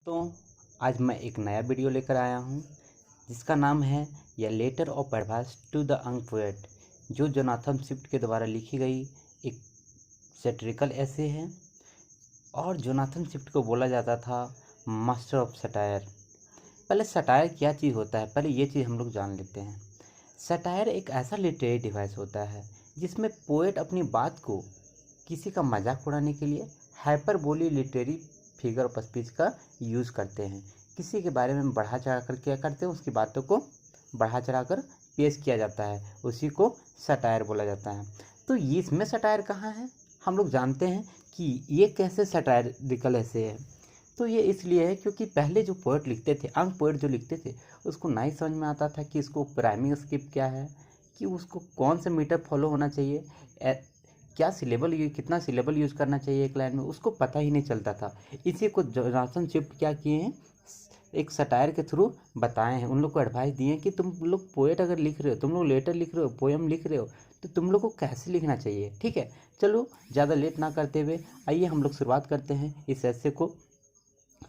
तो आज मैं एक नया वीडियो लेकर आया हूँ जिसका नाम है या letter of advice to the young poet, जो जोनाथन स्विफ्ट के द्वारा लिखी गई एक सैटिरिकल ऐसे है। और जोनाथन स्विफ्ट को बोला जाता था मास्टर ऑफ सटायर। पहले सटायर क्या चीज़ होता है, पहले ये चीज़ हम लोग जान लेते हैं। सटायर एक ऐसा लिटरेरी डिवाइस होता है जिसमें पोएट अपनी बात को किसी का मजाक उड़ाने के लिए hyperbole literary figure of speech का यूज़ करते हैं। किसी के बारे में बढ़ा चढ़ा कर क्या करते हैं, उसकी बातों को बढ़ा चढ़ा कर पेश किया जाता है, उसी को सटायर बोला जाता है। तो ये इसमें सटायर कहाँ है, हम लोग जानते हैं कि ये कैसे सटायरिकल ऐसे है। तो ये इसलिए है क्योंकि पहले जो पोएट लिखते थे, यंग पोएट जो लिखते थे, उसको नहीं समझ में आता था कि इसको प्राइमिंग स्किप क्या है, कि उसको कौन सा मीटर फॉलो होना चाहिए, क्या सिलेबल कितना सिलेबल यूज़ करना चाहिए एक लाइन में, उसको पता ही नहीं चलता था। इसी को जोनाथन स्विफ्ट क्या किए हैं, एक सटायर के थ्रू बताए हैं, उन लोग को एडवाइस दिए हैं कि तुम लोग पोएट अगर लिख रहे हो, तुम लोग लेटर लिख रहे हो, पोएम लिख रहे हो, तो तुम लोग को कैसे लिखना चाहिए। ठीक है, चलो ज़्यादा लेट ना करते हुए आइए हम लोग शुरुआत करते हैं इस ऐसे को।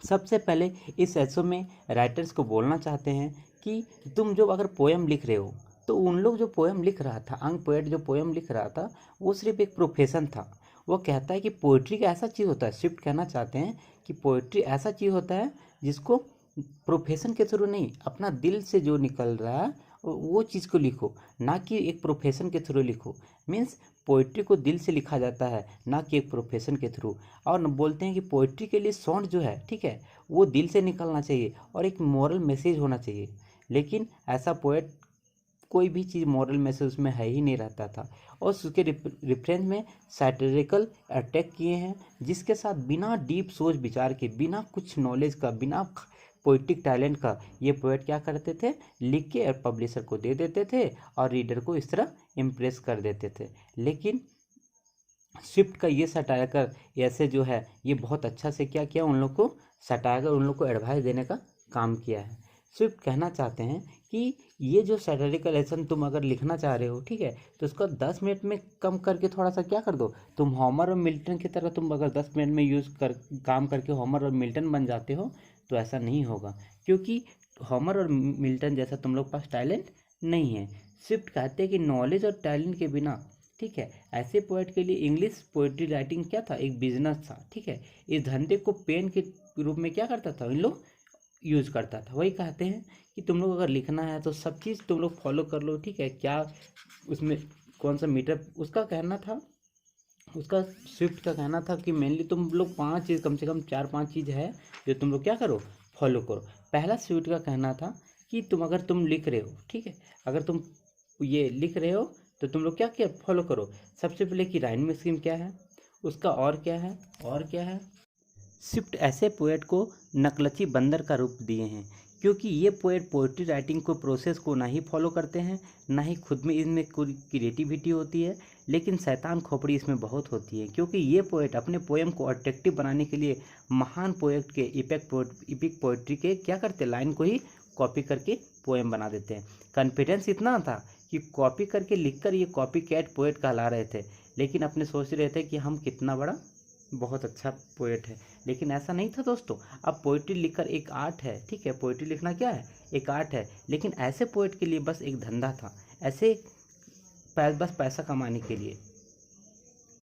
सबसे पहले इस ऐसे में राइटर्स को बोलना चाहते हैं कि तुम जो अगर पोएम लिख रहे हो, तो उन लोग जो पोएम लिख रहा था, यंग पोएट जो पोएम लिख रहा था, वो सिर्फ एक प्रोफेशन था। वो कहता है कि पोइट्री का ऐसा चीज़ होता है, स्विफ्ट कहना चाहते हैं कि पोइट्री ऐसा चीज़ होता है जिसको प्रोफेशन के थ्रू नहीं, अपना दिल से जो निकल रहा है वो चीज़ को लिखो, ना कि एक प्रोफेशन के थ्रू लिखो। मीन्स पोइट्री को दिल से लिखा जाता है, ना कि एक प्रोफेशन के थ्रू। और बोलते हैं कि पोइट्री के लिए साउंड जो है, ठीक है, वो दिल से निकलना चाहिए और एक मॉरल मैसेज होना चाहिए। लेकिन ऐसा पोएट कोई भी चीज़ मॉरल मैसेज उसमें है ही नहीं रहता था। और उसके रिफरेंस में सैटिरिकल अटैक किए हैं, जिसके साथ बिना डीप सोच विचार के, बिना कुछ नॉलेज का, बिना पोइटिक टैलेंट का ये पोएट क्या करते थे, लिख के और पब्लिशर को दे देते थे और रीडर को इस तरह इम्प्रेस कर देते थे। लेकिन स्विफ्ट का ये सटायर कर ऐसे जो है, ये बहुत अच्छा से क्या किया, उन लोग को सटायर कर उन लोग को एडवाइस देने का काम किया है। स्विफ्ट कहना चाहते हैं कि ये जो सैटिरिकल लेसन तुम अगर लिखना चाह रहे हो, ठीक है, तो उसको 10 मिनट में कम करके थोड़ा सा क्या कर दो, तुम होमर और मिल्टन की तरह तुम अगर 10 मिनट में काम करके होमर और मिल्टन बन जाते हो, तो ऐसा नहीं होगा, क्योंकि होमर और मिल्टन जैसा तुम लोग पास टैलेंट नहीं है। स्विफ्ट कहते हैं कि नॉलेज और टैलेंट के बिना, ठीक है, ऐसे पोएट के लिए इंग्लिश पोएट्री राइटिंग क्या था, एक बिजनेस था। ठीक है, इस धंधे को पेन के रूप में क्या करता था, इन लोग यूज करता था। वही कहते हैं कि तुम लोग अगर लिखना है तो सब चीज़ तुम लोग फॉलो कर लो, ठीक है, क्या उसमें कौन सा मीटर, उसका कहना था, उसका स्विफ्ट का कहना था कि मेनली तुम लोग 5 चीज़, कम से कम 4-5 चीज़ है जो तुम लोग क्या करो, फॉलो करो। पहला स्विफ्ट का कहना था कि अगर तुम लिख रहे हो, ठीक है, अगर तुम ये लिख रहे हो तो तुम लोग क्या फॉलो करो। सबसे पहले कि राइम स्कीम क्या है, उसका और क्या है, और क्या है। स्विफ्ट ऐसे पोएट को नकलची बंदर का रूप दिए हैं, क्योंकि ये पोएट पोएट्री राइटिंग को प्रोसेस को ना ही फॉलो करते हैं, ना ही खुद में इनमें कोई क्रिएटिविटी होती है, लेकिन शैतान खोपड़ी इसमें बहुत होती है। क्योंकि ये पोएट अपने पोएम को अट्रैक्टिव बनाने के लिए महान पोएट के इपिक पोएट्री के क्या करते, लाइन को ही कॉपी करके पोएम बना देते हैं। कॉन्फिडेंस इतना था कि कॉपी करके लिखकर ये कॉपी कैट पोएट कहला रहे थे, लेकिन अपने सोच रहे थे कि हम कितना बड़ा बहुत अच्छा पोएट है। लेकिन ऐसा नहीं था दोस्तों। अब पोइट्री लिखकर एक आर्ट है, ठीक है, पोइट्री लिखना क्या है, एक आर्ट है। लेकिन ऐसे पोएट के लिए बस एक धंधा था, ऐसे बस पैसा कमाने के लिए।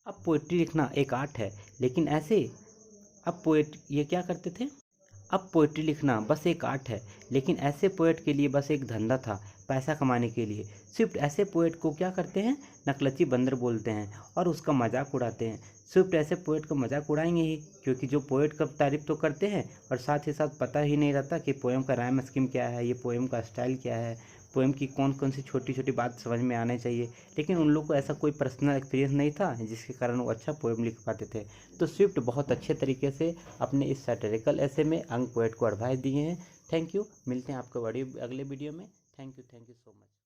अब पोइट्री लिखना एक आर्ट है, लेकिन ऐसे अब पोएट ये क्या करते थे, अब पोइट्री लिखना बस एक आर्ट है, लेकिन ऐसे पोएट के लिए बस एक धंधा था, पैसा कमाने के लिए। स्विफ्ट ऐसे पोएट को क्या करते हैं, नकलची बंदर बोलते हैं और उसका मजाक उड़ाते हैं। स्विफ्ट ऐसे पोएट का मजाक उड़ाएंगे ही, क्योंकि जो पोएट का तारीफ तो करते हैं और साथ ही साथ पता ही नहीं रहता कि पोएम का राइम स्कीम क्या है, ये पोएम का स्टाइल क्या है, पोएम की कौन कौन सी छोटी छोटी बात समझ में आने चाहिए। लेकिन उन लोग को ऐसा कोई पर्सनल एक्सपीरियंस नहीं था जिसके कारण वो अच्छा पोएम लिख पाते थे। तो स्विफ्ट बहुत अच्छे तरीके से अपने इस सैटिरिकल ऐसे में यंग पोएट को एडवाइस दिए हैं। थैंक यू, मिलते हैं आपको अगले वीडियो में। Thank you so much.